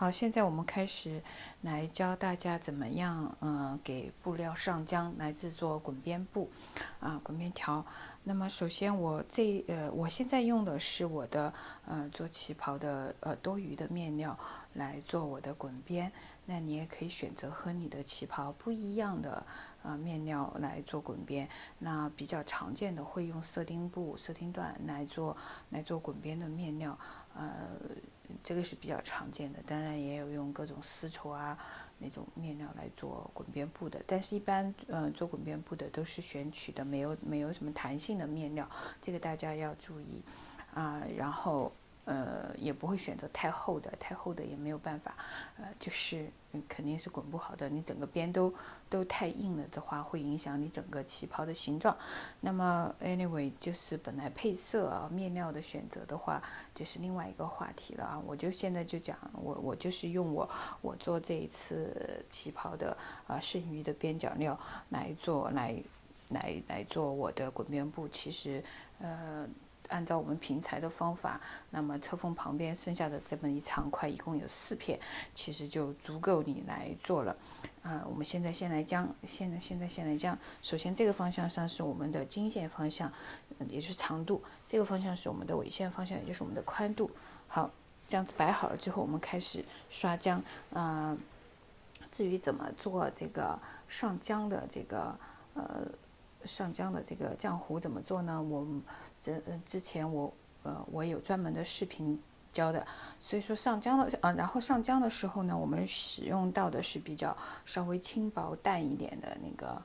好，现在我们开始来教大家怎么样，给布料上浆来制作滚边布，滚边条。那么首先我现在用的是我的做旗袍的多余的面料来做我的滚边。那你也可以选择和你的旗袍不一样的面料来做滚边。那比较常见的会用色丁布、色丁缎来做滚边的面料，这个是比较常见的。当然也有用各种丝绸那种面料来做滚边布的，但是一般做滚边布的都是选取的没有什么弹性的面料，这个大家要注意然后也不会选择太厚的也没有办法，就是肯定是滚不好的。你整个边都太硬了的话，会影响你整个旗袍的形状。那么 anyway 就是本来配色面料的选择的话，就是另外一个话题了我就现在就讲我就是用我做这一次旗袍的剩余的边角料来做我的滚边布。其实按照我们平裁的方法，那么车缝旁边剩下的这么一长块一共有4片，其实就足够你来做了。我们现在先来将，首先这个方向上是我们的经线方向，也就是长度；这个方向是我们的纬线方向，也就是我们的宽度。好，这样子摆好了之后，我们开始刷浆。至于怎么做这个上浆的这个浆糊怎么做呢？之前我有专门的视频教的，所以说然后上浆的时候呢，我们使用到的是比较稍微轻薄淡一点的那个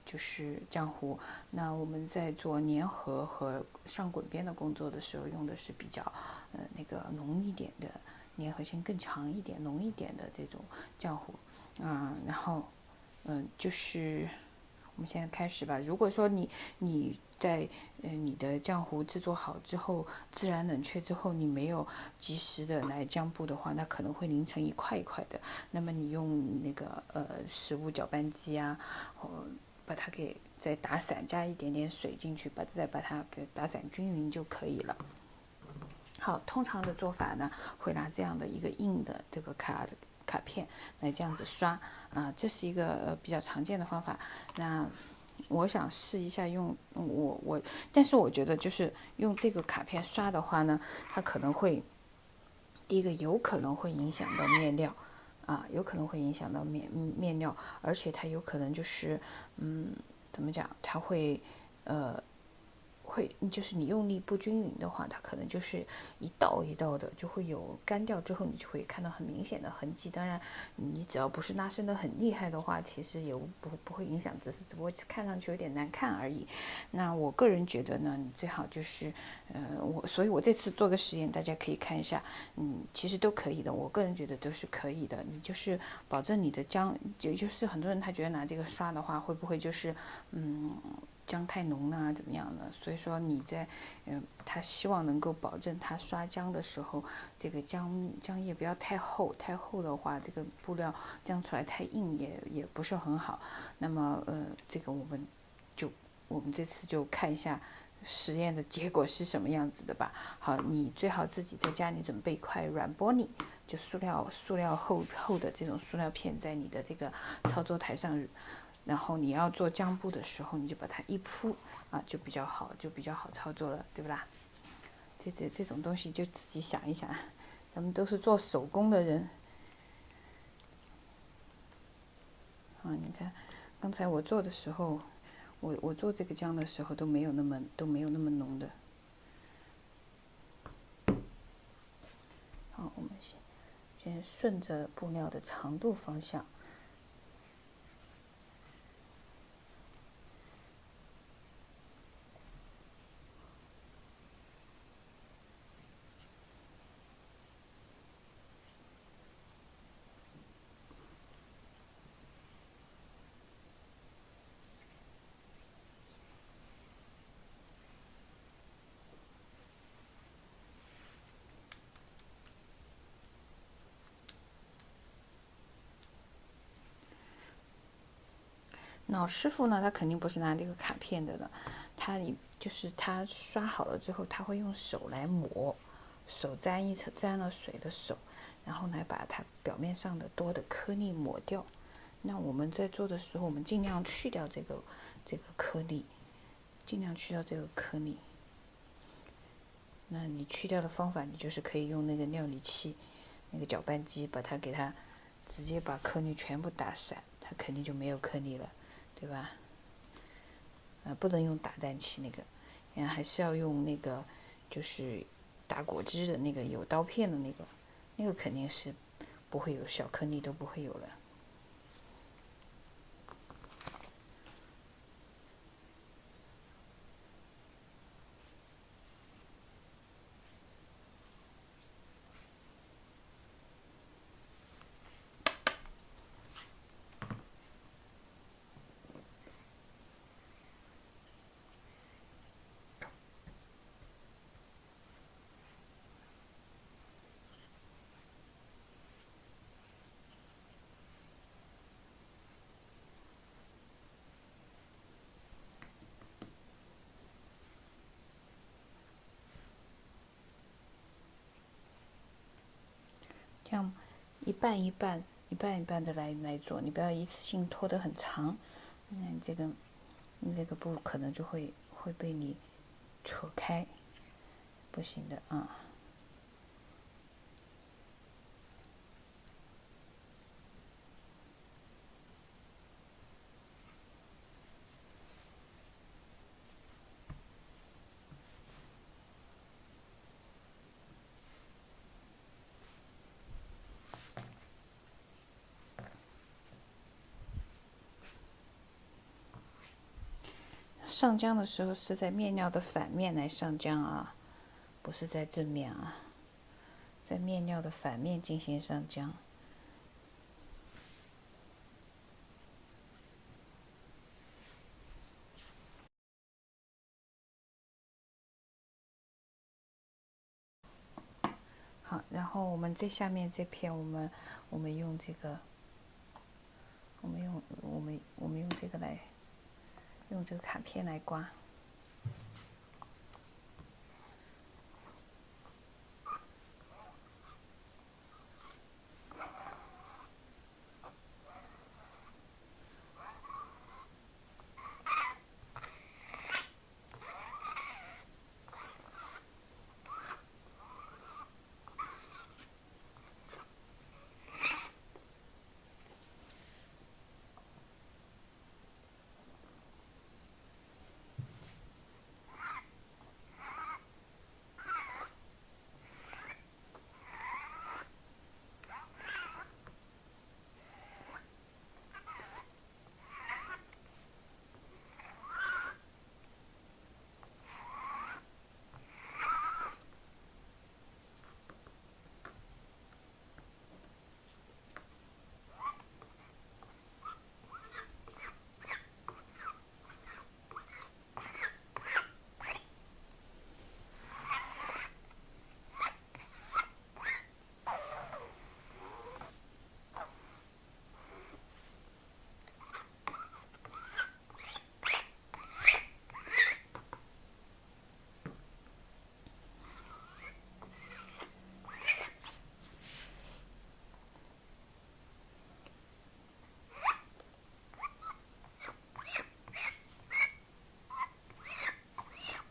就是浆糊。那我们在做粘合和上滚边的工作的时候，用的是比较那个浓一点的，粘合性更强一点、浓一点的这种浆糊然后就是我们现在开始吧。如果说你在你的浆糊制作好之后，自然冷却之后，你没有及时的来浆布的话，那可能会凝成一块一块的。那么你用那个食物搅拌机把它给再打散，加一点点水进去，再把它给打散均匀就可以了。好，通常的做法呢，会拿这样的一个硬的这个卡片来这样子刷这是一个比较常见的方法。那我想试一下用但是我觉得就是用这个卡片刷的话呢，它可能会第一个有可能会影响到面料有可能会影响到面料，而且它有可能就是怎么讲，它会就是你用力不均匀的话，它可能就是一道一道的，就会有干掉之后，你就会看到很明显的痕迹。当然，你只要不是拉伸的很厉害的话，其实也不会影响，只不过看上去有点难看而已。那我个人觉得呢，你最好就是所以我这次做个实验，大家可以看一下，其实都可以的，我个人觉得都是可以的。你就是保证你的浆，就是很多人他觉得拿这个刷的话，会不会就是浆太浓了怎么样的？所以说你在他希望能够保证他刷浆的时候，这个浆液不要太厚，太厚的话，这个布料浆出来太硬也不是很好。那么这个我们这次就看一下实验的结果是什么样子的吧。好，你最好自己在家里准备一块软玻璃，就塑料厚的这种塑料片，在你的这个操作台上。然后你要做浆布的时候，你就把它一铺就比较好操作了，对不啦？这种东西就自己想一想，咱们都是做手工的人你看刚才我做的时候，我做这个浆的时候都没有那么浓的。好，我们先顺着布料的长度方向。老师傅呢，他肯定不是拿这个卡片的了，他刷好了之后，他会用手来抹，手沾了水的手，然后来把它表面上的多的颗粒抹掉。那我们在做的时候，我们尽量去掉这个颗粒，尽量去掉这个颗粒。那你去掉的方法，你就是可以用那个料理器，那个搅拌机，给它直接把颗粒全部打散，它肯定就没有颗粒了，对吧？不能用打蛋器那个，还是要用那个就是打果汁的那个有刀片的那个肯定是不会有小颗粒，都不会有了。这样一半一半的来做，你不要一次性拖得很长，那这个布可能就会被你扯开，不行的啊。上浆的时候是在面料的反面来上浆啊，不是在正面啊，在面料的反面进行上浆。好，然后我们最下面这片，我们用这个，我们用这个来，用这个卡片来刮。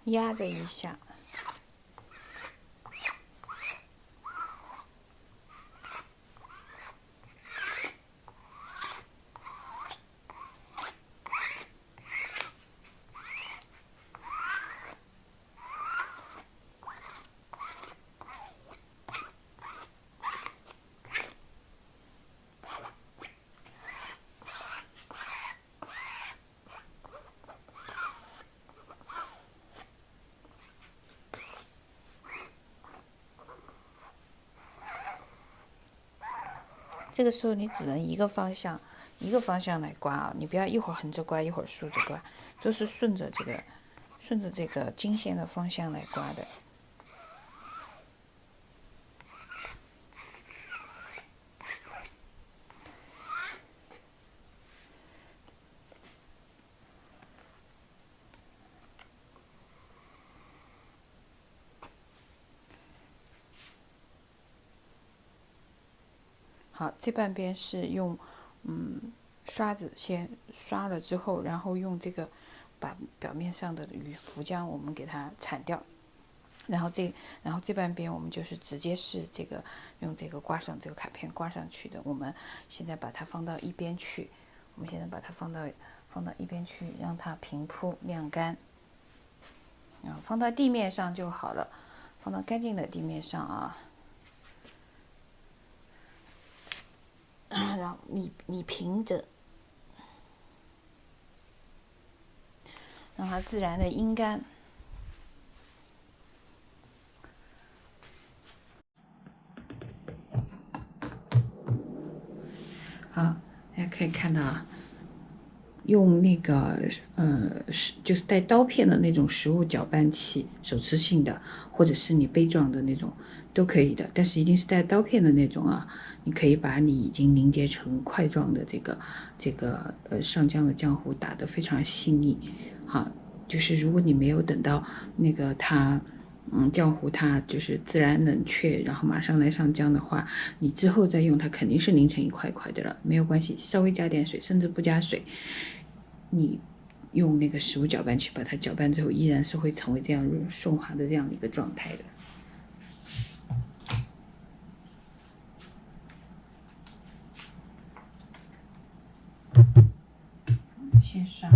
压着一下，这个时候你只能一个方向来刮啊，你不要一会儿横着刮，一会儿竖着刮，都是顺着这个经线的方向来刮的。好，这半边是用刷子先刷了之后，然后用这个把表面上的浮浆我们给它铲掉。然后这半边我们就是直接是这个用这个挂上这个卡片挂上去的。我们现在把它放到一边去，放到一边去，让它平铺晾干。放到地面上就好了，放到干净的地面上啊。然后你平着，让它自然的阴干。好，大家可以看到啊，用那个就是带刀片的那种食物搅拌器，手持性的，或者是你杯状的那种都可以的，但是一定是带刀片的那种啊。你可以把你已经凝结成块状的这个上浆的浆糊打得非常细腻。好，就是如果你没有等到那个它浆糊它就是自然冷却，然后马上来上浆的话，你之后再用它肯定是凝成一块块的了，没有关系，稍微加点水，甚至不加水，你用那个食物搅拌器把它搅拌之后，依然是会成为这样顺滑的这样一个状态的。先刷，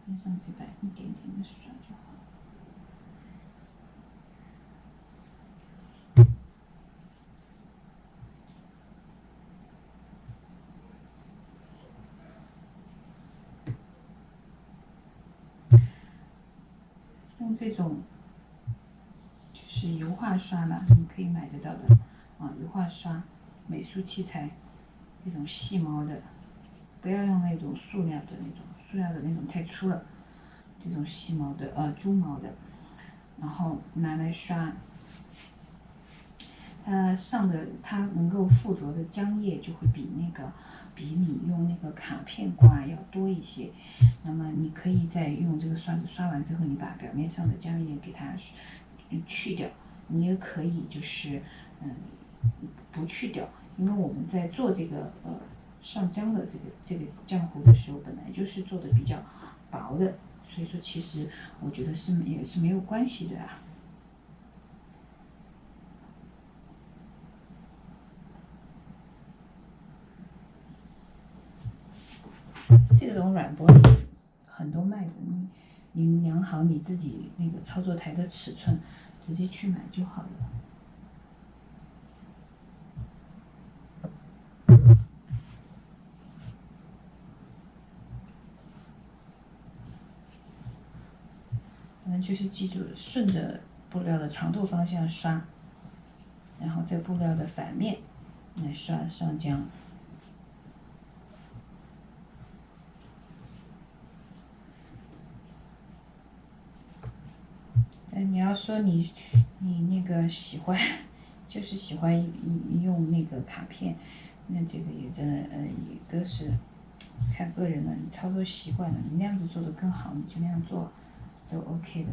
边上这边一点点的刷就好。用这种就是油画刷啦，你可以买得到的油画刷，美术器材，这种细毛的，不要用那种塑料的那种太粗了，这种细毛的猪毛的，然后拿来刷。它能够附着的浆液就会比你用那个卡片刮要多一些。那么你可以再用这个刷子刷完之后，你把表面上的浆液给它去掉。你也可以就是不去掉，因为我们在做这个上浆的这个浆糊的时候，本来就是做的比较薄的，所以说其实我觉得也是没有关系的啊。这种软玻璃很多卖的，你量好你自己那个操作台的尺寸，直接去买就好了。反正就是记住顺着布料的长度方向刷，然后在布料的反面来刷上浆。你要说你那个喜欢，就是喜欢用那个卡片，那这个也真的也都是看个人了，你操作习惯了，你那样子做的更好，你就那样做都 OK 的。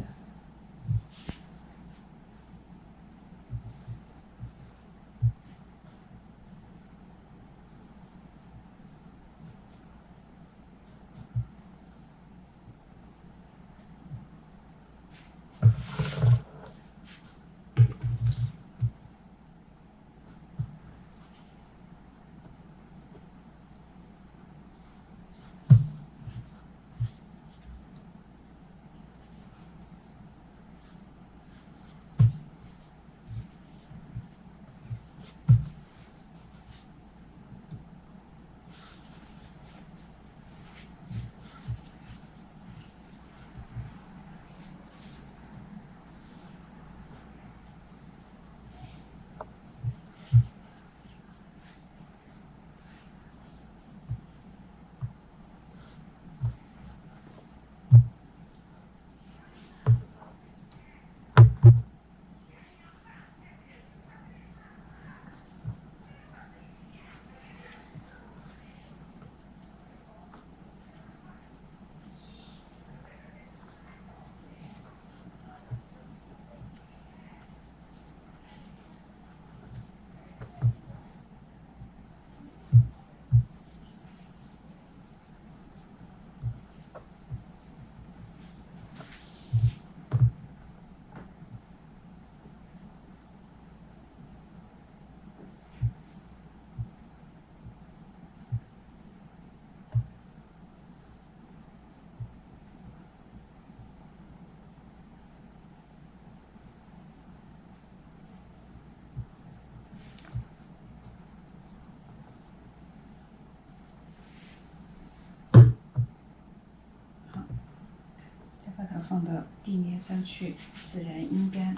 放到地面上去，自然阴干。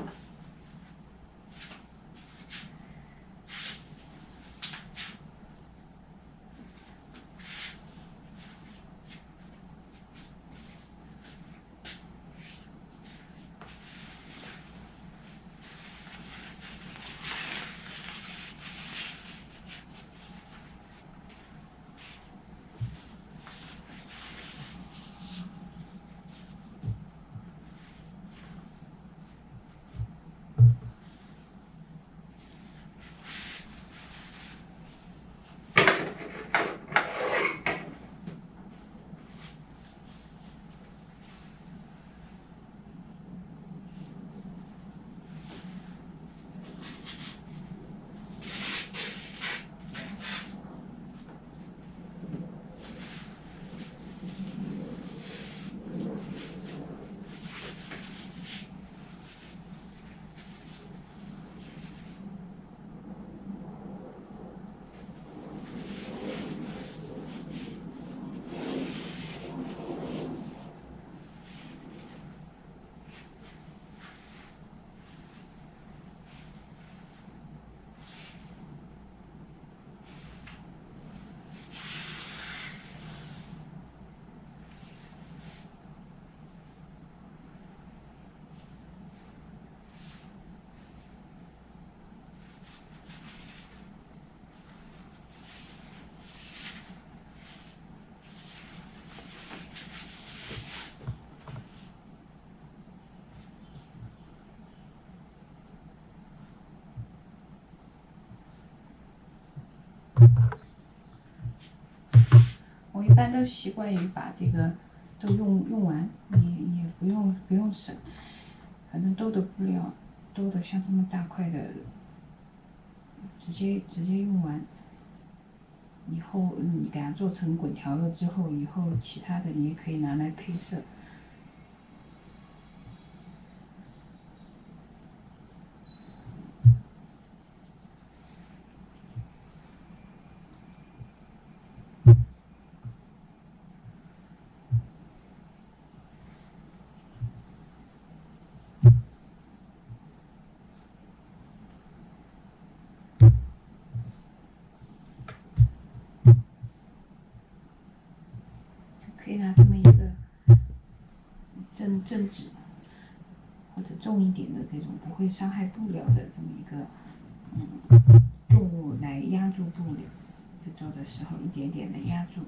我一般都习惯于把这个都用完，也不用省，反正兜的布料，兜的像这么大块的，直接用完。以后你给它做成滚条了之后，以后其他的你也可以拿来配色。可以拿这么一个正纸，或者重一点的这种不会伤害布料的这么一个重物来压住布料，制作的时候一点点的压住。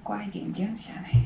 刮一点浆下来。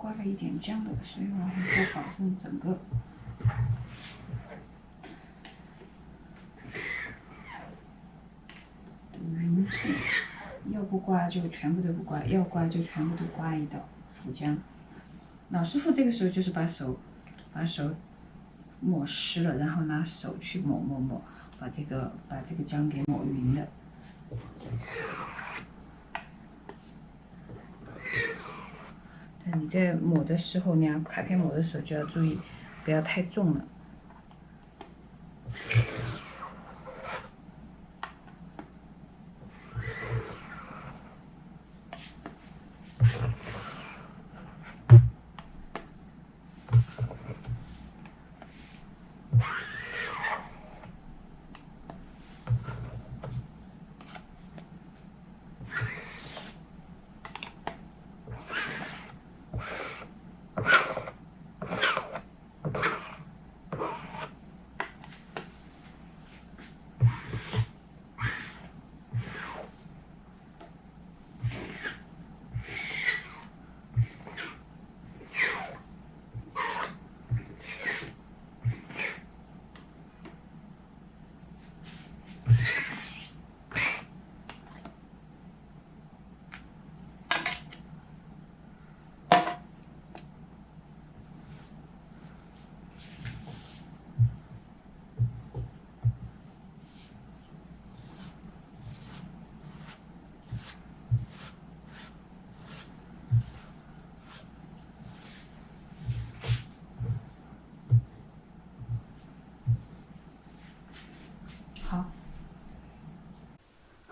刮了一点浆的，所以我会保证整个的匀称。要不刮就全部都不刮，要刮就全部都刮一道浮浆。老师傅这个时候就是把手抹湿了，然后拿手去抹，把这个浆给抹匀的。但你在抹的时候，你拿卡片抹的时候就要注意，不要太重了。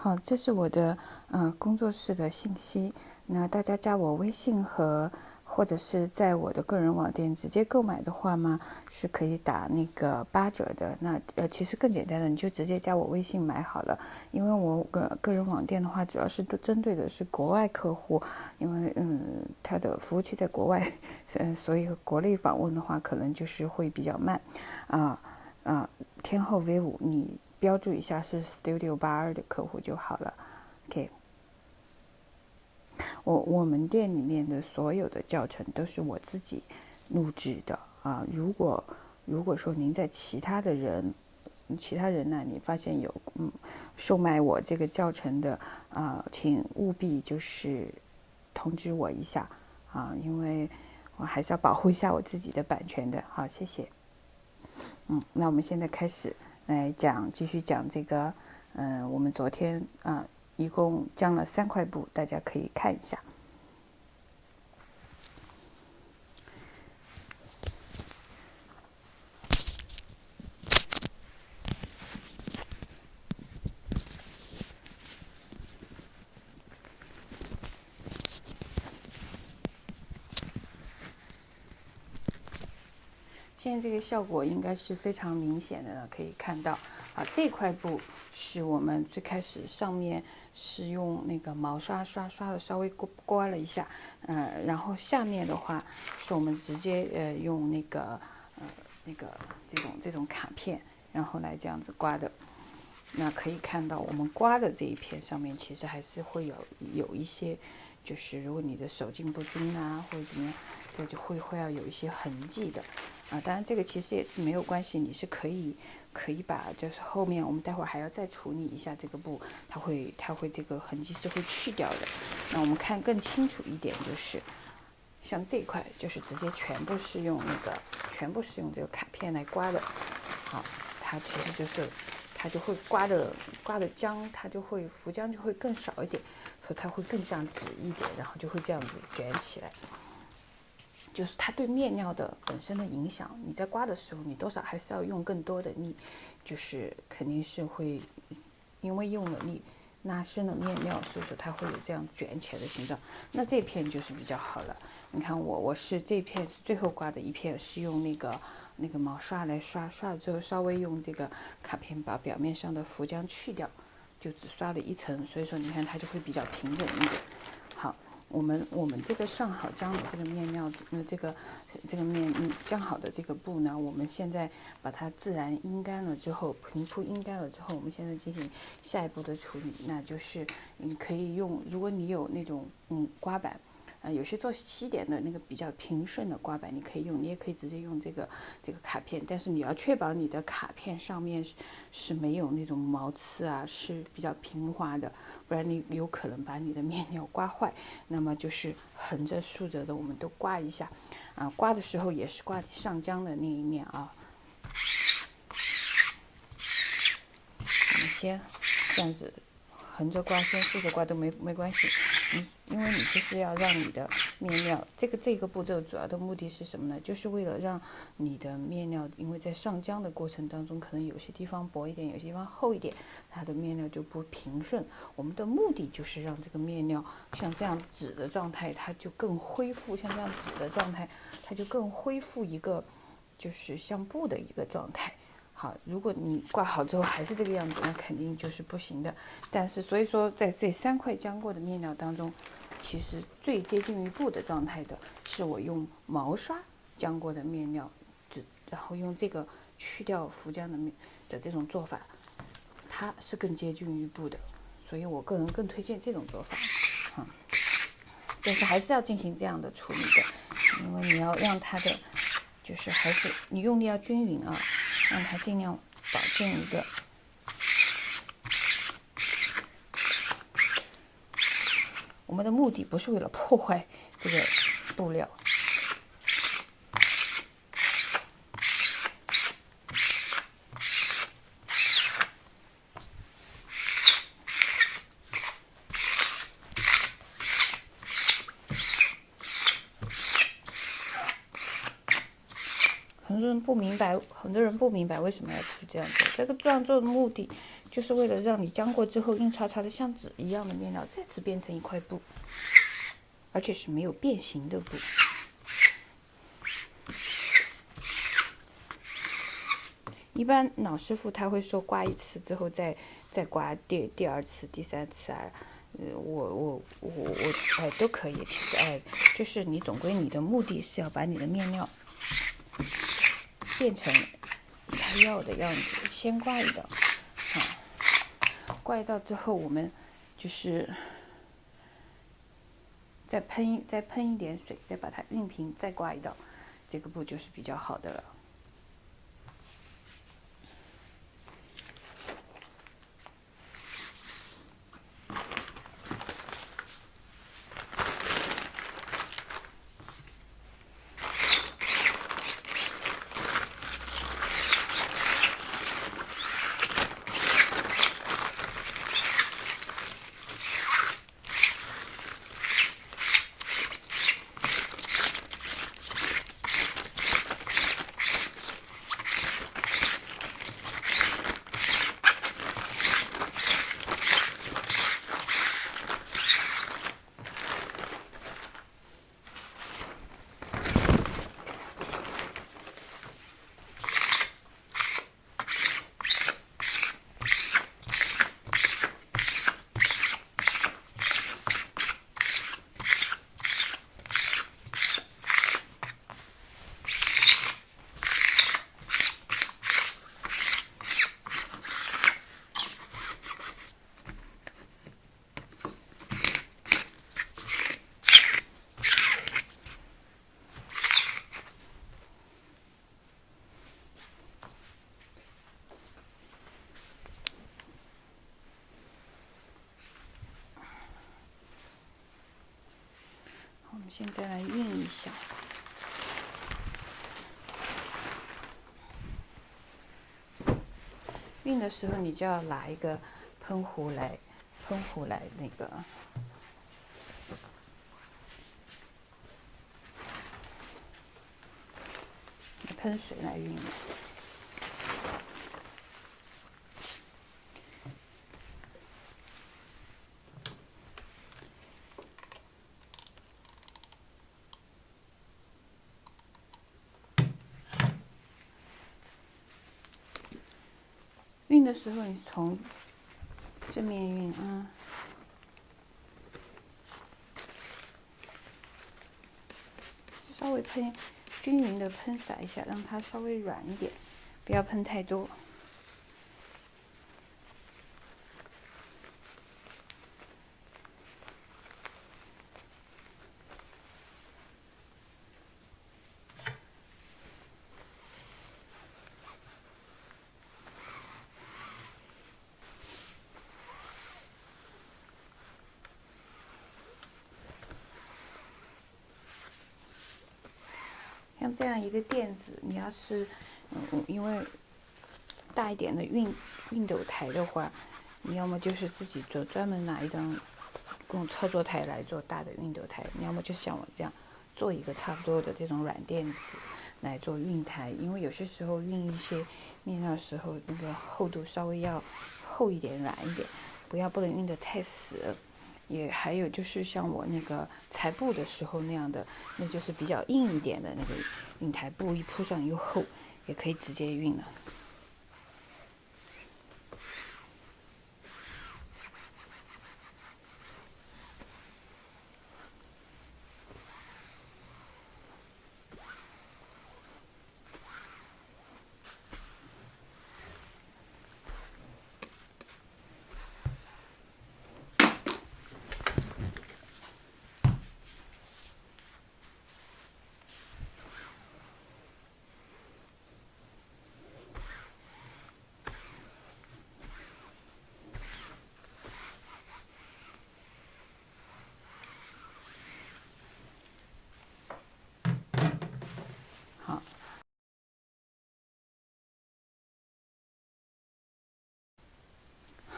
好，这是我的工作室的信息。那大家加我微信或者是在我的个人网店直接购买的话嘛，是可以打那个8折的。那其实更简单的，你就直接加我微信买好了。因为我个人网店的话，主要是针对的是国外客户，因为它的服务器在国外，所以国内访问的话，可能就是会比较慢。天后 V5你标注一下是 Studio 82的客户就好了。OK， 我们店里面的所有的教程都是我自己录制的啊。如果说您在其他人那里发现有售卖我这个教程的请务必就是通知我一下啊，因为我还是要保护一下我自己的版权的。好，谢谢。那我们现在开始来继续讲这个，我们昨天一共浆了3块布，大家可以看一下。现在这个效果应该是非常明显的，可以看到这块布是我们最开始上面是用那个毛刷刷的稍微刮了一下，然后下面的话是我们直接用那个这种卡片，然后来这样子刮的。那可以看到我们刮的这一片上面其实还是会有一些，就是如果你的手劲不均啊或者怎么样，这就会要有一些痕迹的当然这个其实也是没有关系，你是可以把就是后面我们待会儿还要再处理一下这个布，它会这个痕迹是会去掉的。那我们看更清楚一点，就是像这块就是直接全部是用这个卡片来刮的。好，它其实就是它就会刮的浆，它就会浮浆就会更少一点，所以它会更像纸一点，然后就会这样子卷起来。就是它对面料的本身的影响，你在刮的时候，你多少还是要用更多的力，就是肯定是会因为用了力拉伸了面料，所以说它会有这样卷起来的形状。那这片就是比较好了。你看我是这片是最后刮的一片，是用那个毛刷来刷了之后，稍微用这个卡片把表面上的浮浆去掉，就只刷了一层，所以说你看它就会比较平整一点。好。我们这个上好浆的这个面料，这个浆好的这个布呢，我们现在把它自然阴干了之后，平铺阴干了之后，我们现在进行下一步的处理，那就是你可以用，如果你有那种刮板，有些做西点的那个比较平顺的刮板你可以用，你也可以直接用这个卡片，但是你要确保你的卡片上面是没有那种毛刺啊，是比较平滑的，不然你有可能把你的面料刮坏。那么就是横着竖着的我们都刮一下，刮的时候也是刮上浆的那一面啊。我们先这样子横着刮，先竖着刮都没关系。因为你就是要让你的面料，这个步骤主要的目的是什么呢？就是为了让你的面料，因为在上浆的过程当中，可能有些地方薄一点，有些地方厚一点，它的面料就不平顺。我们的目的就是让这个面料像这样纸的状态，它就更恢复；像这样纸的状态，它就更恢复一个就是像布的一个状态。好，如果你挂好之后还是这个样子，那肯定就是不行的。但是所以说，在这3块浆过的面料当中，其实最接近于布的状态的是我用毛刷浆过的面料，然后用这个去掉浮浆的这种做法，它是更接近于布的，所以我个人更推荐这种做法。但是还是要进行这样的处理的，因为你要让它的就是还是你用力要均匀啊。让它尽量保证一个我们的目的不是为了破坏这个布料。很多人不明白为什么要去这样做。这样做的目的，就是为了让你浆过之后硬刷刷的像纸一样的面料再次变成一块布，而且是没有变形的布。一般老师傅他会说刮1次之后再刮第2次、第3次啊。我都可以。其实就是你总归你的目的是要把你的面料变成它要的样子，先刮一道，刮一道之后，我们就是再喷一点水，再把它熨平，再刮一道，这个布就是比较好的了。我们现在来熨一下。熨的时候，你就要拿一个喷壶来那个喷水来熨。熨的时候，你从正面熨稍微均匀的喷洒一下，让它稍微软一点，不要喷太多。像这样一个垫子，你要是因为大一点的熨斗台的话，你要么就是自己专门拿一张用操作台来做大的熨斗台，你要么就像我这样做一个差不多的这种软垫子来做熨台。因为有些时候熨一些面料的时候，那个厚度稍微要厚一点、软一点，不能熨得太死。也还有就是像我那个裁布的时候那样的，那就是比较硬一点的那个熨台布，一铺上又厚，也可以直接熨了。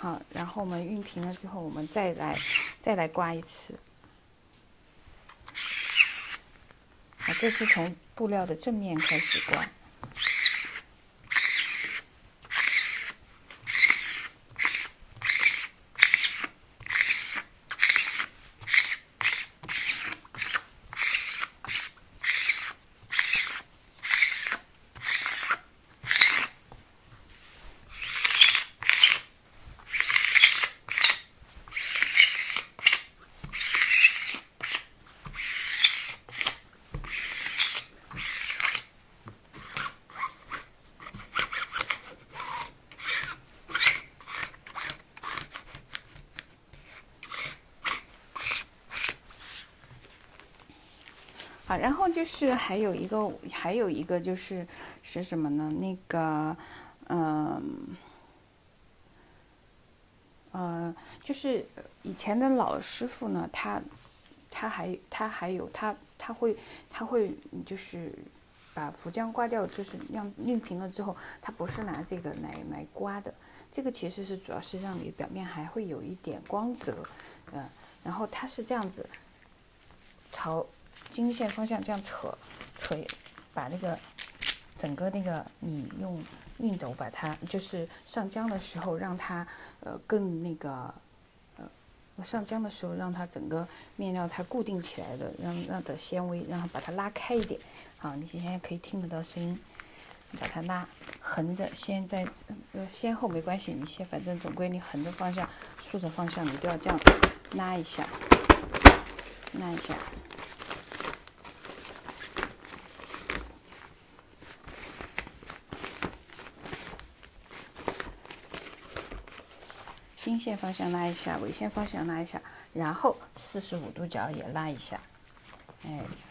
好，然后我们熨平了之后，我们再来刮一次。好，这是从布料的正面开始刮。好，然后就是还有一个就是什么呢？那个，就是以前的老师傅呢，他会就是把浮浆刮掉，就是让熨平了之后，他不是拿这个来刮的，这个其实是主要是让你表面还会有一点光泽，然后它是这样子朝经线方向这样扯，把那个整个那个你用熨斗把它就是上浆的时候，让它更那个上浆的时候让它整个面料它固定起来的，让的纤维让它把它拉开一点。好，你现在可以听得到声音，把它拉横着，先后没关系，你先反正总归你横着方向、竖着方向你都要这样拉一下。经线方向拉一下，纬线方向拉一下，然后45度角也拉一下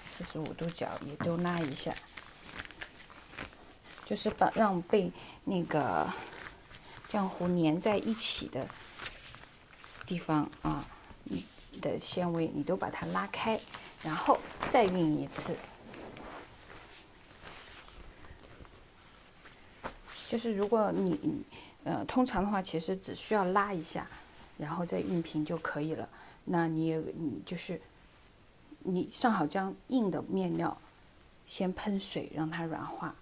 ，45度角也都拉一下，就是让被那个浆糊粘在一起的地方啊，你的纤维你都把它拉开，然后再熨一次。就是如果你通常的话，其实只需要拉一下，然后再熨平就可以了。那你就是你上好浆硬的面料，先喷水让它软化，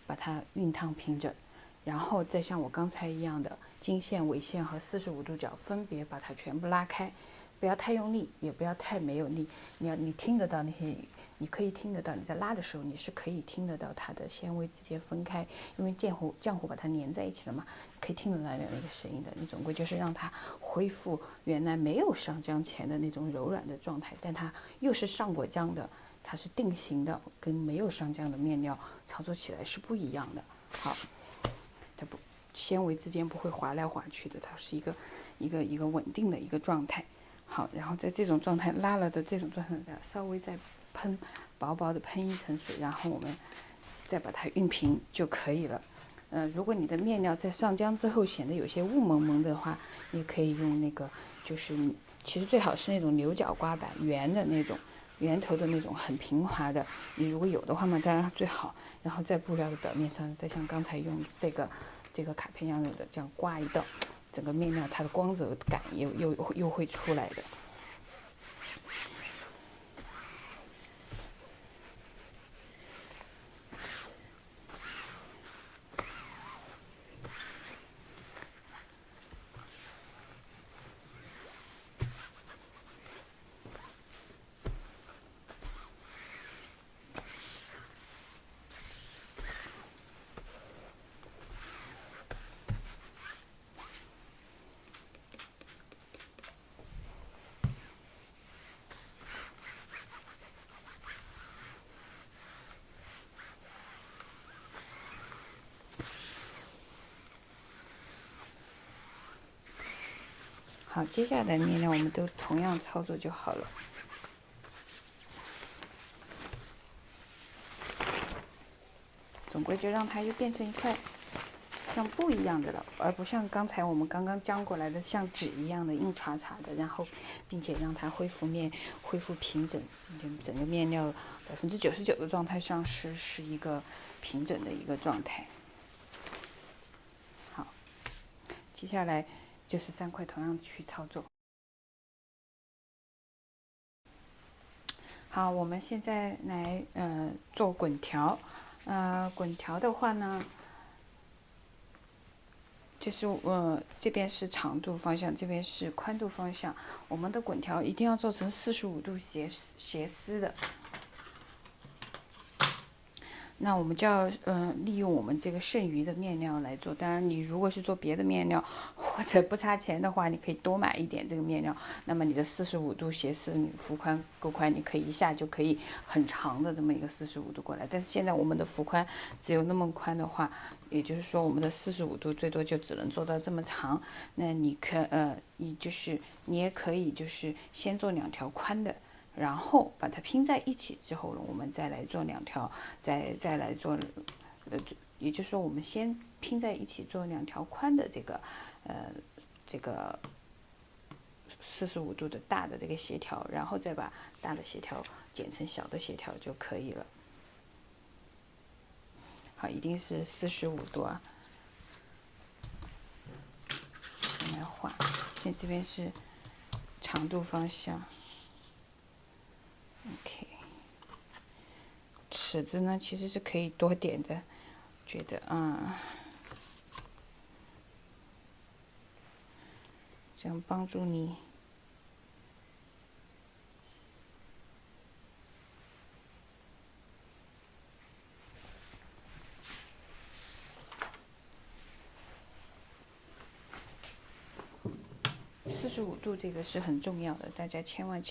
把它熨烫平整，然后再像我刚才一样的经线、纬线和45度角分别把它全部拉开，不要太用力，也不要太没有力。你听得到那些，你可以听得到，你在拉的时候你是可以听得到它的纤维之间分开，因为浆糊把它粘在一起了嘛，可以听得到那个声音的。你总归就是让它恢复原来没有上浆前的那种柔软的状态，但它又是上过浆的，它是定型的，跟没有上浆的面料操作起来是不一样的。好，它纤维之间不会滑来滑去的，它是一个稳定的一个状态。好，然后在这种状态拉了的这种状态下，稍微再薄薄的喷一层水，然后我们再把它熨平就可以了。如果你的面料在上浆之后显得有些雾蒙蒙的话，你可以用那个，就是其实最好是那种牛角刮板，圆的那种，圆头的那种很平滑的，你如果有的话嘛，当然最好。然后在布料的表面上，再像刚才用这个卡片样的这样刮一道，整个面料它的光泽感又会出来的。好，接下来的面料我们都同样操作就好了。总归就让它又变成一块像布一样的了，而不像刚才我们刚刚将过来的像纸一样的硬歘歘的。然后，并且让它恢复平整，整个面料99%的状态上是一个平整的一个状态。好，接下来就是3块同样去操作。好，我们现在来做滚条。滚条的话呢，就是这边是长度方向，这边是宽度方向。我们的滚条一定要做成45度斜丝的。那我们就要利用我们这个剩余的面料来做。当然，你如果是做别的面料或者不差钱的话，你可以多买一点这个面料。那么你的45度斜丝幅宽够宽，你可以一下就可以很长的这么一个45度过来。但是现在我们的幅宽只有那么宽的话，也就是说我们的45度最多就只能做到这么长。那你你也可以就是先做2条宽的。然后把它拼在一起之后呢，我们再来做2条，再来做，也就是说，我们先拼在一起做2条宽的这个45度的大的这个斜条，然后再把大的斜条剪成小的斜条就可以了。好，一定是45度啊。来画，现在这边是长度方向。OK， 尺子呢其实是可以多点的，觉得这样帮助你。45度这个是很重要的，大家千万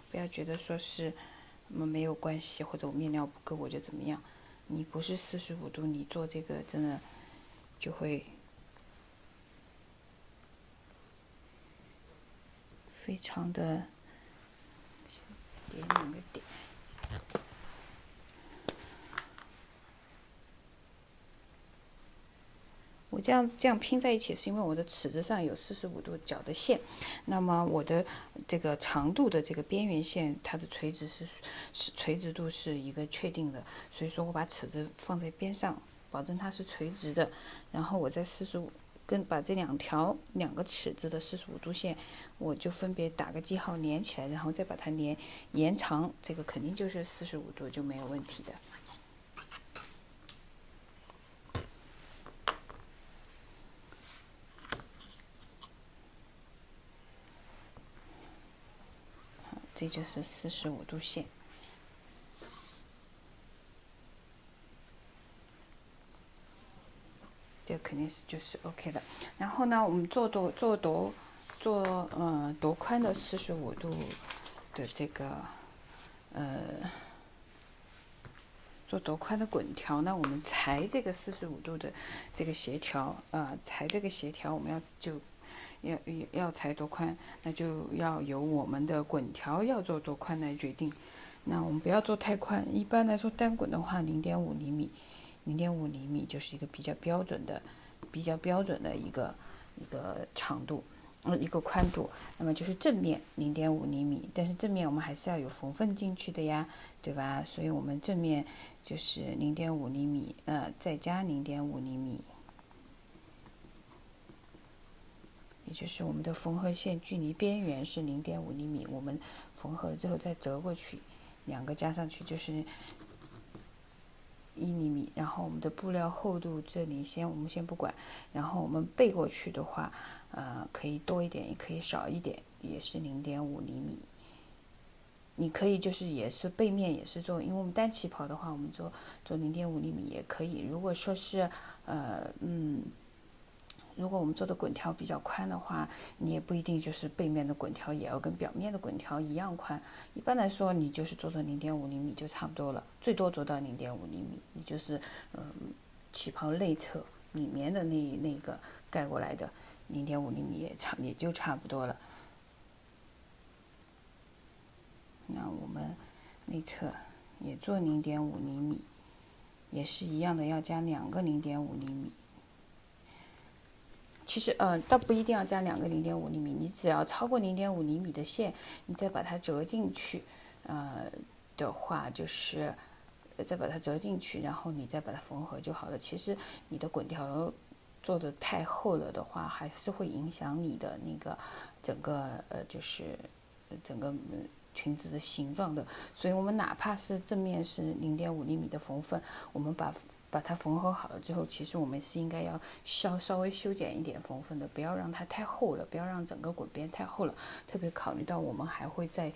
不要觉得说是没有关系，或者我面料不够我就怎么样。你不是45度，你做这个真的就会非常的点2个点。我这样拼在一起，是因为我的尺子上有45度角的线，那么我的这个长度的这个边缘线，它的垂直垂直度是一个确定的，所以说我把尺子放在边上，保证它是垂直的，然后我在把这2个尺子的45度线，我就分别打个记号连起来，然后再把它延长，这个肯定就是45度，就没有问题的。这就是45度线，这肯定是就是 OK 的。然后呢，我们做多宽的45度的这个做多宽的滚条呢？我们裁这个45度的这个斜条裁这个斜条，我们要裁多宽，那就要由我们的滚条要做多宽来决定。那我们不要做太宽，一般来说单滚的话0.5厘米，0.5厘米就是一个比较标准的一个长度。一个宽度，那么就是正面0.5厘米，但是正面我们还是要有缝缝进去的呀，对吧？所以我们正面就是0.5厘米，再加0.5厘米，也就是我们的缝合线距离边缘是0.5厘米，我们缝合了之后再折过去，两个加上去就是1厘米，然后我们的布料厚度这里我们先不管，然后我们背过去的话，可以多一点，也可以少一点，也是0.5厘米。你可以就是也是背面也是做，因为我们单旗袍的话，我们做0.5厘米也可以。如果说是如果我们做的滚条比较宽的话，你也不一定就是背面的滚条也要跟表面的滚条一样宽。一般来说，你就是做到0.5厘米就差不多了，最多做到0.5厘米，你就是旗袍内侧里面的那个盖过来的0.5厘米也就差不多了。那我们内侧也做0.5厘米，也是一样的，要加2个0.5厘米。其实倒不一定要加2个0.5厘米，你只要超过0.5厘米的线，你再把它折进去，的话就是再把它折进去，然后你再把它缝合就好了。其实你的滚条做的太厚了的话，还是会影响你的那个整个就是整个裙子的形状的。所以我们哪怕是正面是0.5厘米的缝缝，我们把它缝合好了之后，其实我们是应该要稍微修剪一点缝缝的，不要让它太厚了，不要让整个滚边太厚了。特别考虑到我们还会再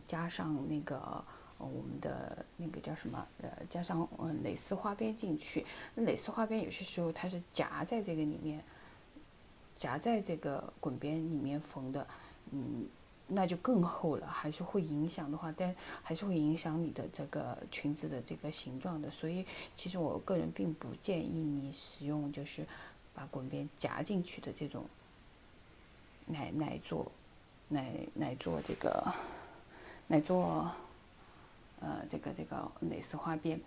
加上那个我们的那个叫什么加上蕾丝花边进去。蕾丝花边有些时候它是夹在这个里面，夹在这个滚边里面缝的，那就更厚了，还是会影响的话，但还是会影响你的这个裙子的这个形状的。所以其实我个人并不建议你使用就是把滚边夹进去的这种来做这个蕾丝花边。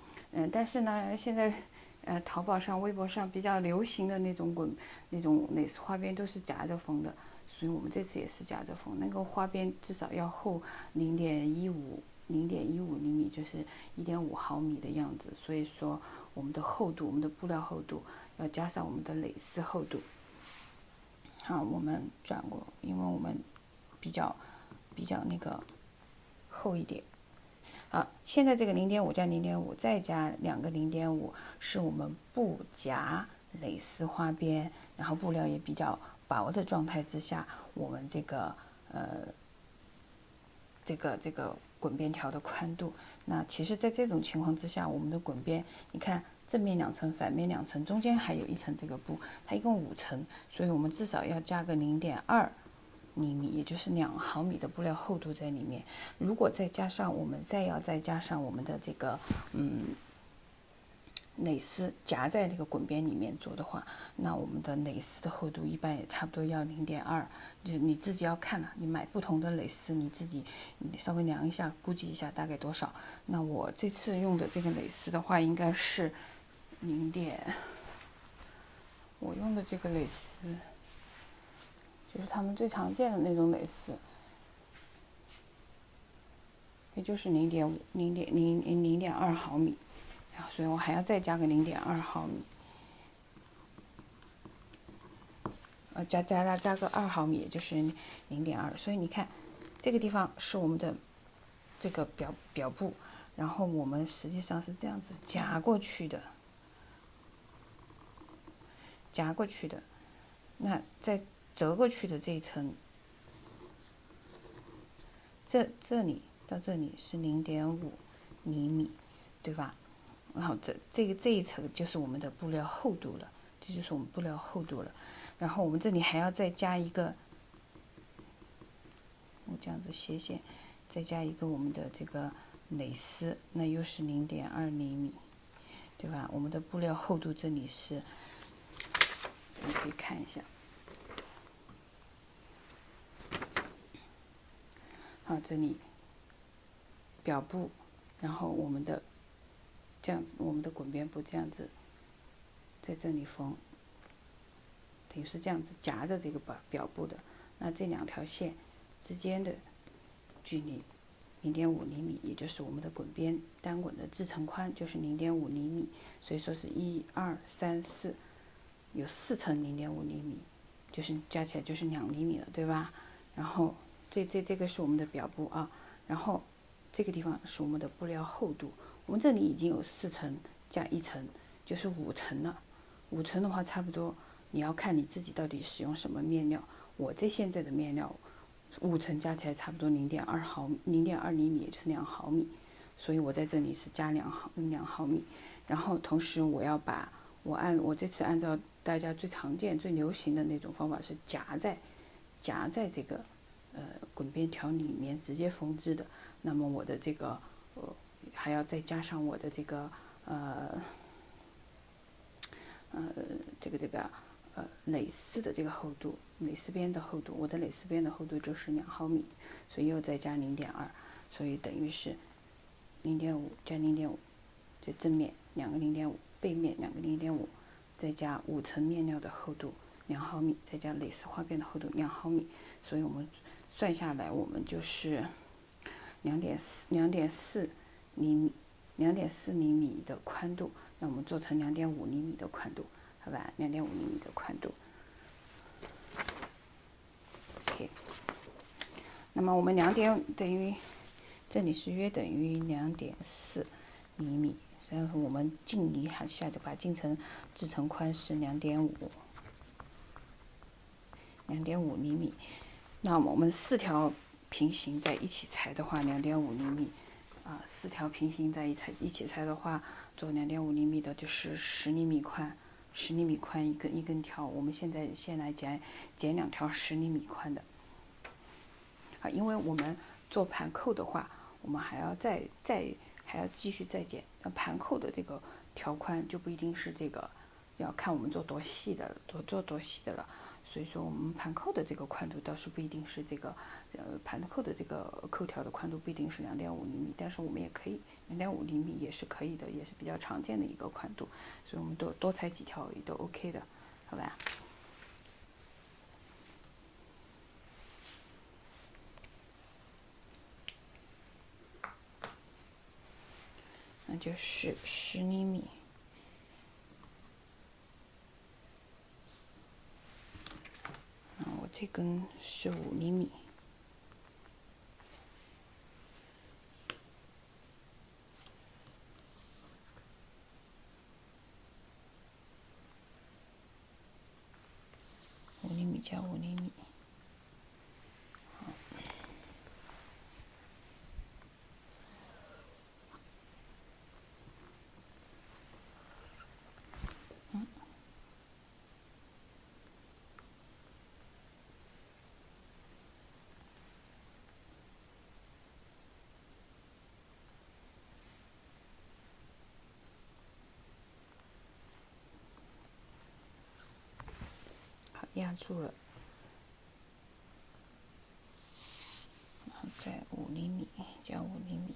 但是呢，现在淘宝上、微博上比较流行的那种蕾丝花边都是夹着缝的。所以我们这次也是夹着缝，那个花边至少要厚0.15厘米，就是1.5毫米的样子。所以说我们的厚度，我们的布料厚度要加上我们的蕾丝厚度。好，我们转过，因为我们比较那个厚一点。现在这个0.5加0.5再加2个0.5，是我们不夹蕾丝花边，然后布料也比较薄的状态之下，我们这个滚边条的宽度。那其实在这种情况之下，我们的滚边你看正面2层，反面2层，中间还有1层这个布，它一共5层，所以我们至少要加个0.2厘米，也就是2毫米的布料厚度在里面。如果再加上我们再加上我们的这个蕾丝夹在这个滚边里面做的话，那我们的蕾丝的厚度一般也差不多要0.2，就你自己要看了，你买不同的蕾丝，你稍微量一下，估计一下大概多少。那我这次用的这个蕾丝的话，应该是我用的这个蕾丝就是他们最常见的那种蕾丝，也就是0.2毫米。所以我还要再加个0.2毫米，加个2毫米，也就是0.2。所以你看，这个地方是我们的这个表布，然后我们实际上是这样子夹过去的，那再折过去的这一层，这里到这里是0.5厘米，对吧？然后这一层就是我们的布料厚度了，这就是我们布料厚度了。然后我们这里还要再加一个，我这样子斜线，再加一个我们的这个蕾丝，那又是0.2厘米，对吧？我们的布料厚度这里是，你可以看一下，好，这里表布，然后我们的这样子，我们的滚边布这样子在这里缝，等于是这样子夹着这个表布的。那这两条线之间的距离0.5厘米，也就是我们的滚边单滚的自承宽就是0.5厘米，所以说是1、2、3、4，有4层0.5厘米，就是加起来就是2厘米了，对吧？然后这个是我们的表布啊，然后这个地方是我们的布料厚度，我们这里已经有4层加1层，就是5层了。5层的话，差不多你要看你自己到底使用什么面料。我这现在的面料5层加起来差不多0.2厘米，也就是2毫米，所以我在这里是加2毫米。然后同时我要把我这次按照大家最常见、最流行的那种方法是夹在这个滚边条里面直接缝制的。那么我的这个还要再加上我的这个蕾丝的这个厚度，蕾丝边的厚度，我的蕾丝边的厚度就是2毫米，所以又再加0.2，所以等于是0.5加0.5，这正面2个0.5，背面2个0.5，再加5层面料的厚度2毫米，再加蕾丝花边的厚度2毫米，所以我们算下来，我们就是2.4厘米，2.4厘米的宽度，那我们做成2.5厘米的宽度，好吧？2.5厘米的宽度。OK， 那么我们等于这里是约等于2.4厘米，然后我们进一下就把进程制成宽是2.5厘米。那我们4条平行在一起裁的话，2.5厘米啊，4条平行在一起裁的话，做2.5厘米的就是10厘米宽，10厘米宽一根条。我们现在先来剪2条10厘米宽的。啊，因为我们做盘扣的话，我们还要还要继续再剪。那盘扣的这个条宽就不一定是这个，要看我们做多细的了。所以说我们盘扣的这个宽度倒是不一定是这个，盘扣的这个扣条的宽度不一定是2.5厘米，但是我们也可以2.5厘米也是可以的，也是比较常见的一个宽度，所以我们多裁几条也都 OK 的，好吧？那就是10厘米。我这根是5厘米。5厘米加5厘米。压住了，然后再5厘米加5厘米。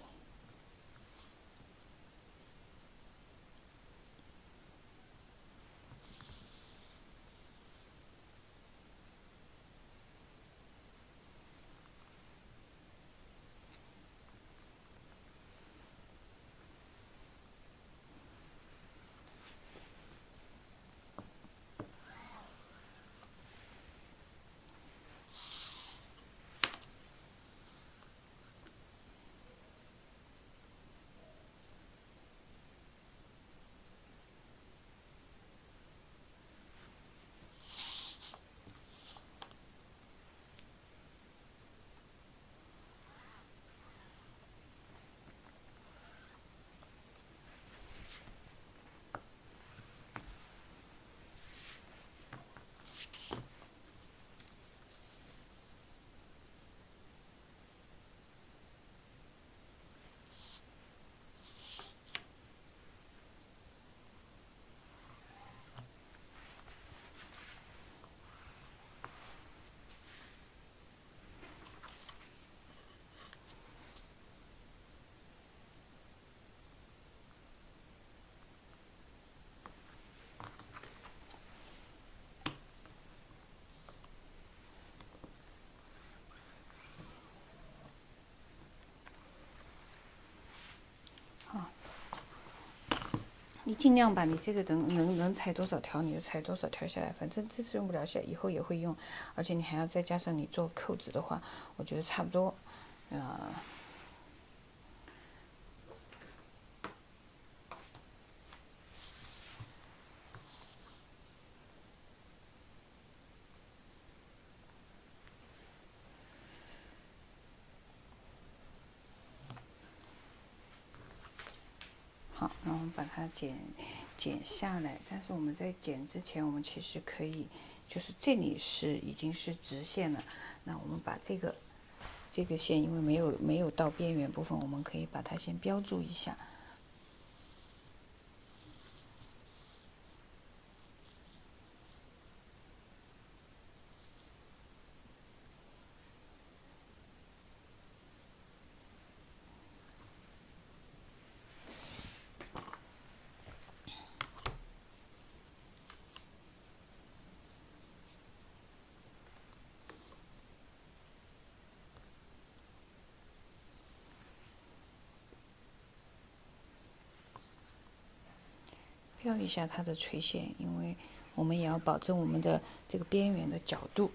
你尽量把你这个能裁多少条你就裁多少条下来，反正这次用不了下，以后也会用，而且你还要再加上你做扣子的话，我觉得差不多，好，那我们把它剪下来。但是我们在剪之前，我们其实可以，就是这里已经是直线了。那我们把这个线，因为没有到边缘部分，我们可以把它先标注一下。标一下它的垂线，因为我们也要保证我们的这个边缘的角度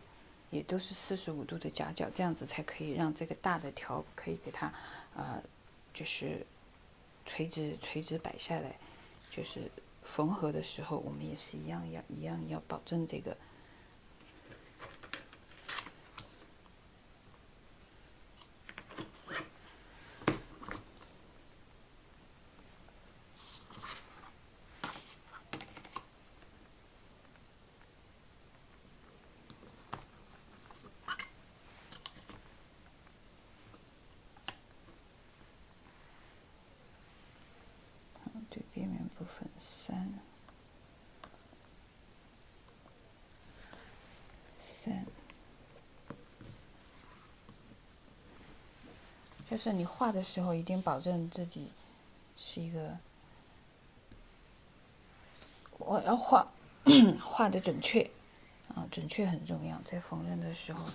也都是45度的夹角，这样子才可以让这个大的条可以给它就是垂直摆下来，就是缝合的时候我们也是一样要保证这个。对边缘部分3，就是你画的时候一定保证自己是一个，我要画的准确准确很重要，在缝纫的时候，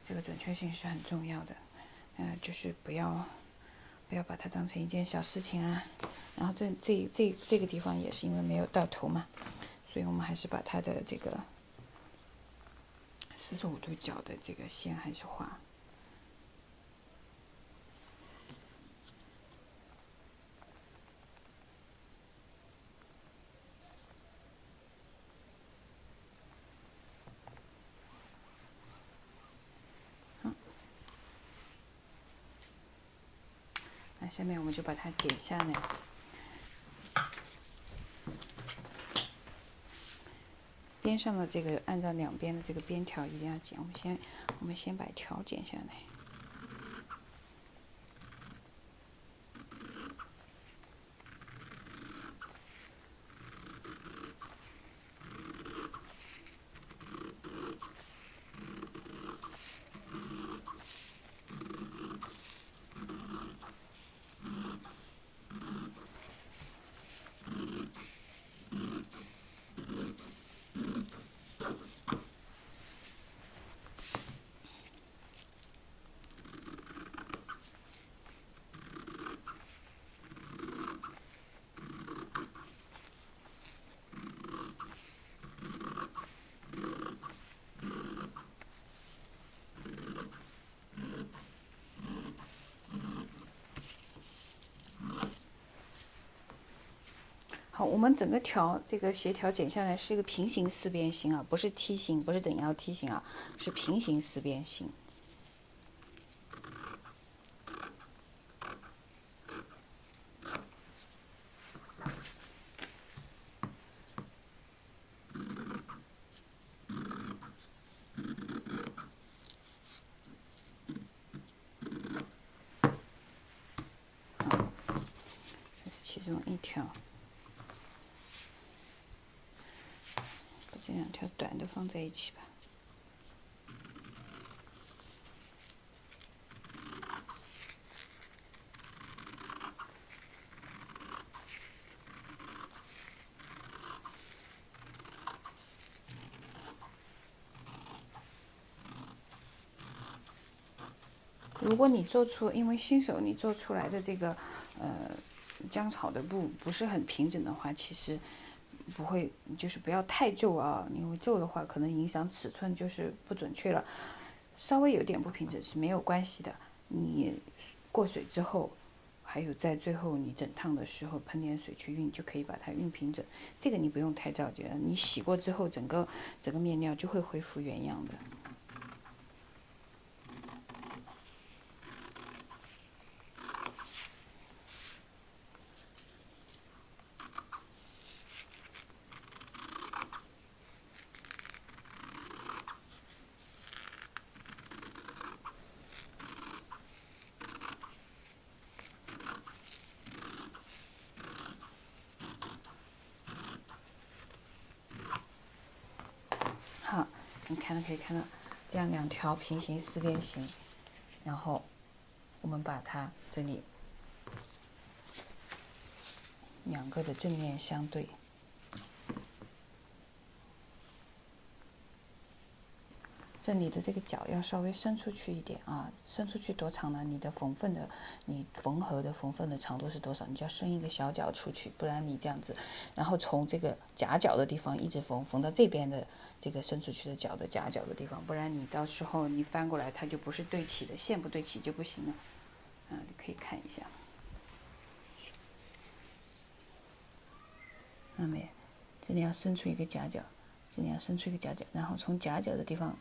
这个准确性是很重要的。就是不要把它当成一件小事情啊。然后这个地方也是因为没有到头嘛，所以我们还是把它的这个45度角的这个线还是画。那下面我们就把它剪下来。边上的这个按照两边的这个边条一定要剪。我们先把条剪下来。好，我们整个这个斜条剪下来是一个平行四边形啊，不是梯形，不是等腰梯形啊，是平行四边形。这是其中一条。这两条短的放在一起吧。如果你因为新手你做出来的这个姜草的布不是很平整的话，其实不会，就是不要太皱啊，因为皱的话可能影响尺寸，就是不准确了。稍微有点不平整是没有关系的，你过水之后，还有在最后你整烫的时候喷点水去熨，就可以把它熨平整。这个你不用太着急了，你洗过之后，整个面料就会恢复原样的。好，你可以看到，这样2条平行4边形，然后我们把它这里2个的正面相对。这里的这个角要稍微伸出去一点啊，伸出去多长呢？你缝合的缝缝的长度是多少？你就要伸一个小角出去，不然你这样子，然后从这个夹角的地方一直缝到这边的这个伸出去的角的夹角的地方，不然你到时候你翻过来它就不是对齐的，线不对齐就不行了。你可以看一下，看到没？这里要伸出一个夹角，这里要伸出一个夹角，然后从夹角的地方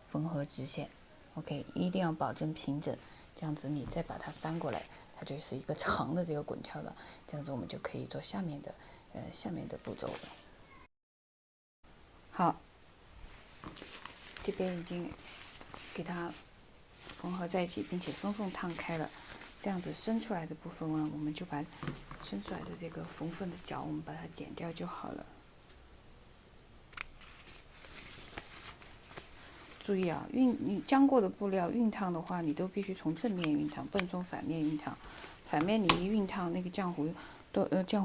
缝合直线 ，OK， 一定要保证平整，这样子你再把它翻过来，它就是一个长的这个滚条了。这样子我们就可以做下面的步骤了。好，这边已经给它缝合在一起，并且缝缝烫开了。这样子伸出来的部分呢，我们就把伸出来的这个缝缝的角，我们把它剪掉就好了。注意啊，你浆过的布料熨烫的话，你都必须从正面熨烫，不能从反面熨烫。反面你一熨烫，那个浆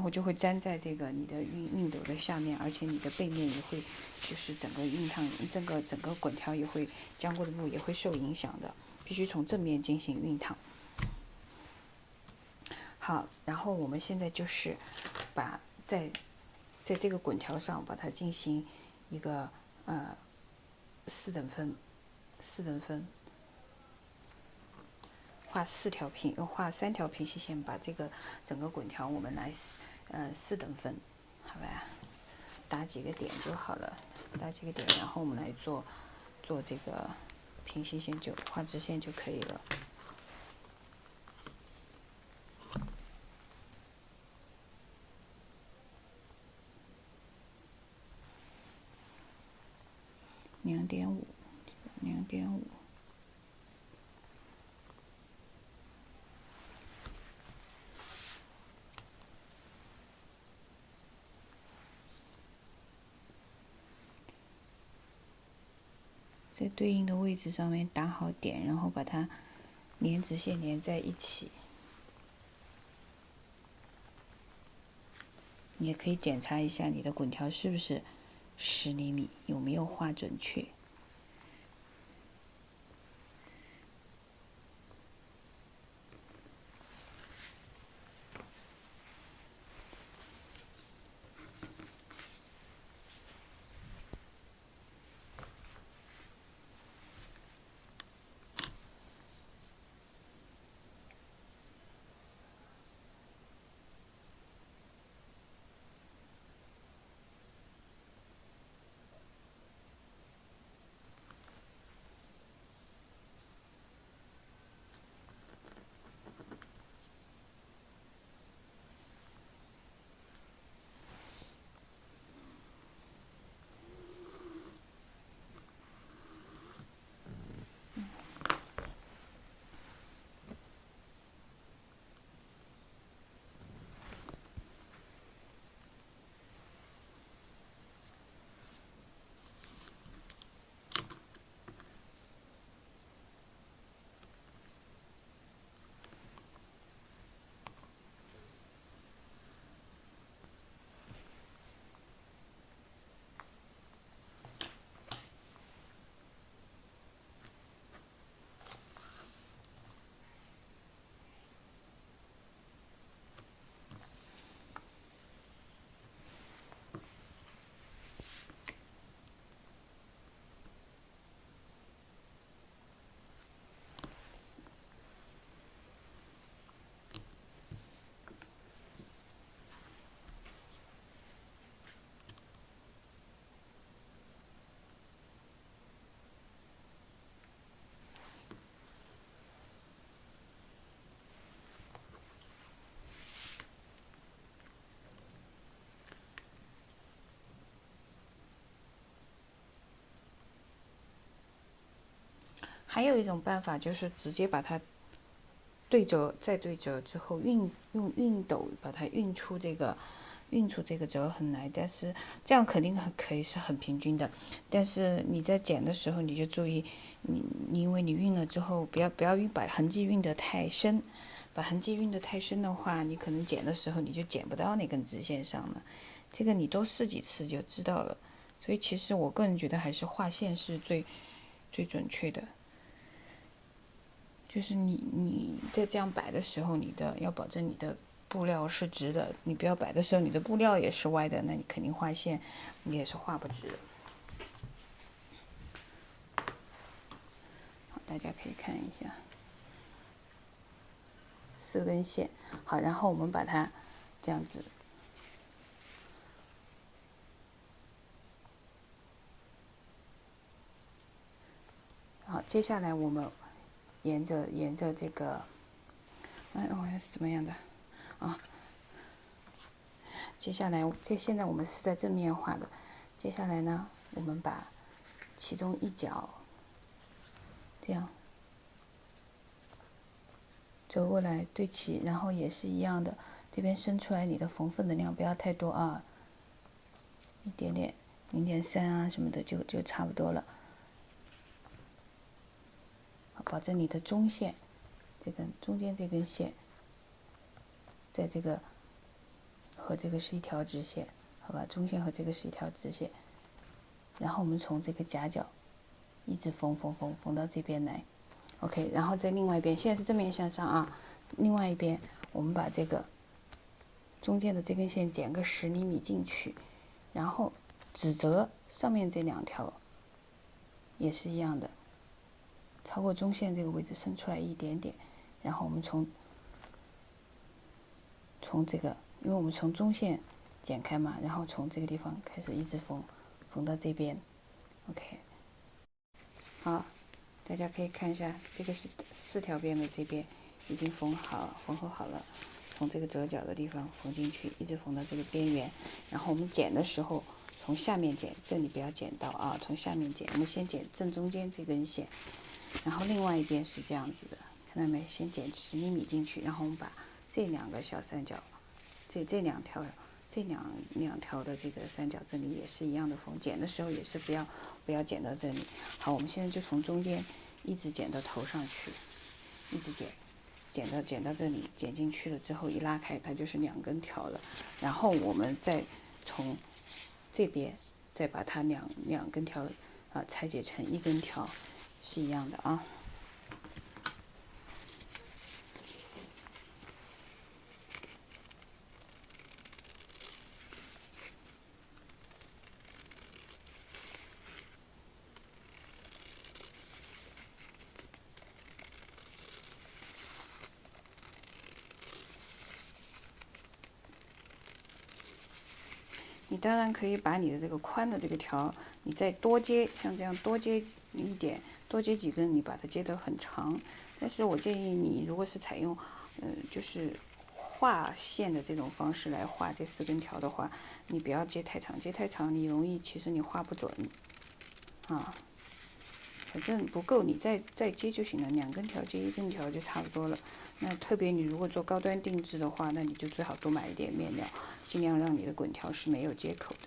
糊就会粘在这个你的熨斗的下面，而且你的背面也会，就是整个熨烫，整个滚条也会浆过的布也会受影响的。必须从正面进行熨烫。好，然后我们现在就是把在这个滚条上把它进行一个4等分，画3条平行线，把这个整个滚条我们来4等分，好吧？打几个点就好了，打几个点，然后我们来做这个平行线，就画直线就可以了。2.5，在对应的位置上面打好点，然后把它连直线连在一起。你也可以检查一下你的滚条是不是10厘米，有没有画准确。还有一种办法就是直接把它对折，再对折之后用熨斗把它熨出这个折痕来，但是这样肯定可以是很平均的。但是你在剪的时候你就注意，因为你熨了之后，不要把痕迹熨得太深，把痕迹熨得太深的话，你可能剪的时候你就剪不到那根直线上了。这个你多试几次就知道了。所以其实我个人觉得还是画线是最准确的。就是你在这样摆的时候，要保证你的布料是直的，你不要摆的时候你的布料也是歪的，那你肯定画线你也是画不直的。好，大家可以看一下4根线。好，然后我们把它这样子。好，接下来我们沿着这个，我是怎么样的啊？接下来现在我们是在正面画的，接下来呢，我们把其中一角这样折过来对齐，然后也是一样的，这边伸出来你的缝缝的量不要太多啊，一点点0.3啊什么的就差不多了。保证你的中线，中间这根线，在这个和这个是一条直线，好吧？中线和这个是一条直线，然后我们从这个夹角一直缝到这边来 ，OK。然后在另外一边，现在是正面向上啊，另外一边我们把这个中间的这根线剪个10厘米进去，然后指折上面这2条也是一样的。超过中线这个位置伸出来一点点，然后我们从这个，因为我们从中线剪开嘛，然后从这个地方开始一直缝到这边 ，OK。好，大家可以看一下，这个是4条边的这边已经缝合好了，从这个折角的地方缝进去，一直缝到这个边缘。然后我们剪的时候从下面剪，这里不要剪到啊，从下面剪。我们先剪正中间这根线。然后另外一边是这样子的，看到没？先剪10厘米进去，然后我们把这2个小三角，这2条的这个三角这里也是一样的缝，剪的时候也是不要剪到这里。好，我们现在就从中间一直剪到头上去，一直剪到这里，剪进去了之后一拉开，它就是2根条了。然后我们再从这边再把它两根条拆解成1根条。是一样的啊。你当然可以把你的这个宽的这个条，你再多接，像这样多接一点，多接几根，你把它接得很长。但是我建议你，如果是采用，就是画线的这种方式来画这4根条的话，你不要接太长，接太长你容易，其实你画不准，啊。反正不够，你再接就行了，2根条接1根条就差不多了。那特别你如果做高端定制的话，那你就最好多买一点面料，尽量让你的滚条是没有接口的。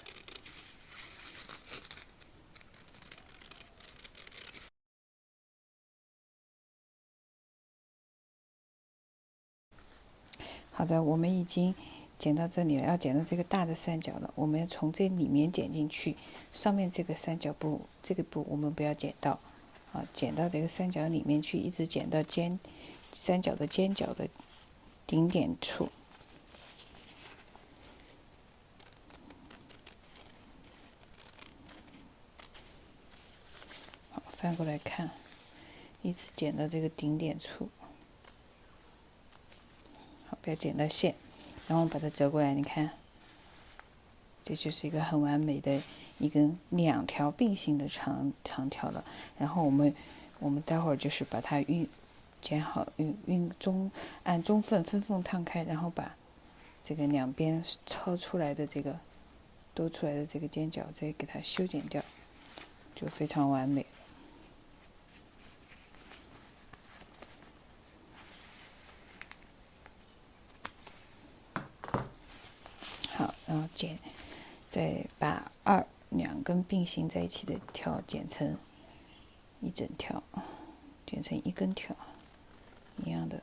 好的，我们已经剪到这里了，要剪到这个大的三角了，我们要从这里面剪进去，上面这个三角布这个布我们不要剪到。剪到这个三角里面去，一直剪到三角的尖角的顶点处。好，翻过来看，一直剪到这个顶点处。好，不要剪到线，然后把它折过来，你看，这就是一个很完美的一根2条并行的长条了。然后我们待会儿就是把它剪好，按中分分缝烫开，然后把这个两边超出来的这个多出来的这个尖角再给它修剪掉，就非常完美。然后再把两根并行在一起的条剪成一整条，剪成一根条，一样的。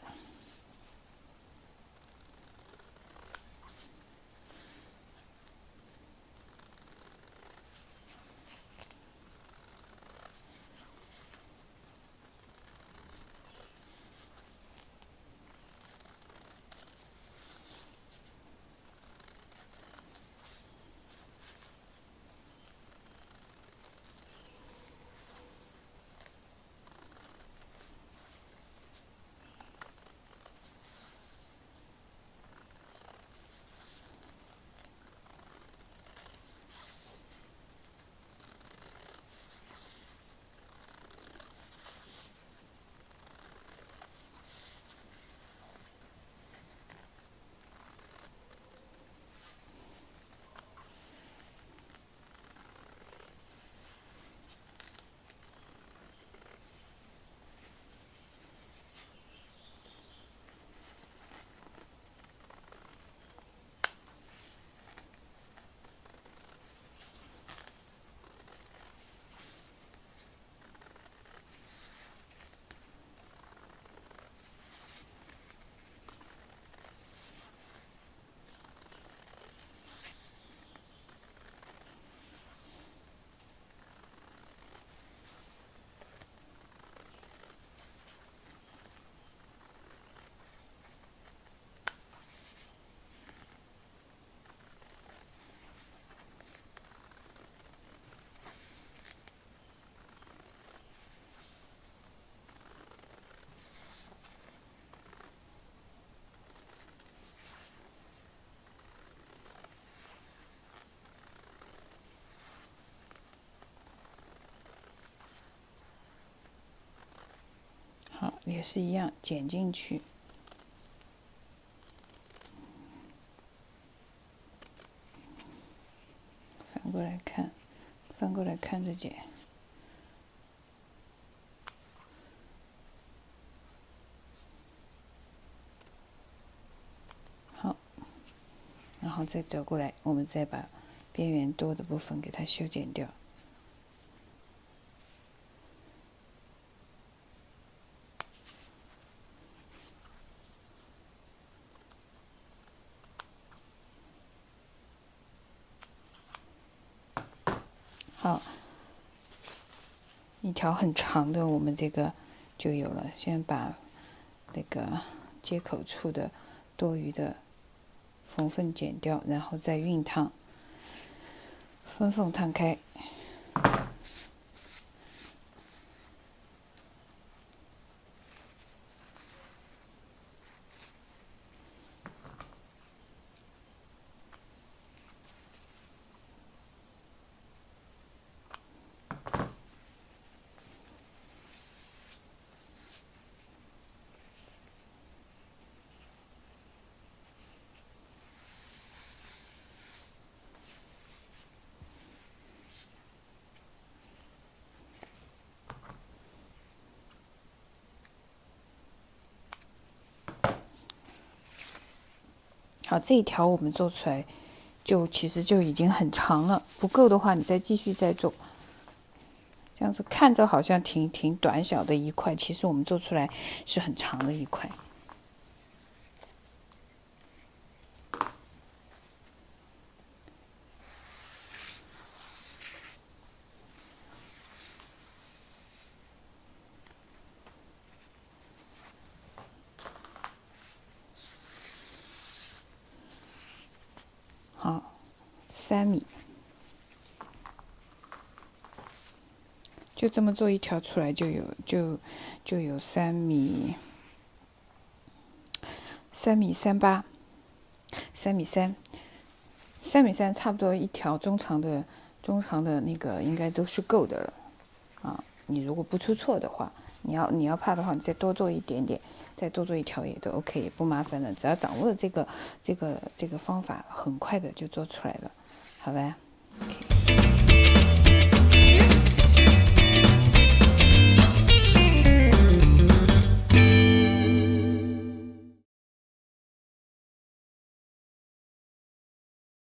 好，也是一样，剪进去。反过来看，翻过来看着剪。好，然后再折过来，我们再把边缘多的部分给它修剪掉。好，一条很长的，我们这个就有了。先把那个接口处的多余的缝缝剪掉，然后再熨烫，分缝烫开。好，这一条我们做出来，其实就已经很长了。不够的话，你再继续做。这样子看着好像挺短小的一块，其实我们做出来是很长的一块。好，3米。就这么做一条出来就有3米38，3米3，3米3差不多一条中长的那个应该都是够的了啊。你如果不出错的话，你要怕的话，你再多做一点点，再多做一条也都 OK， 也不麻烦的。只要掌握了这个方法，很快的就做出来了，好吧？ OK。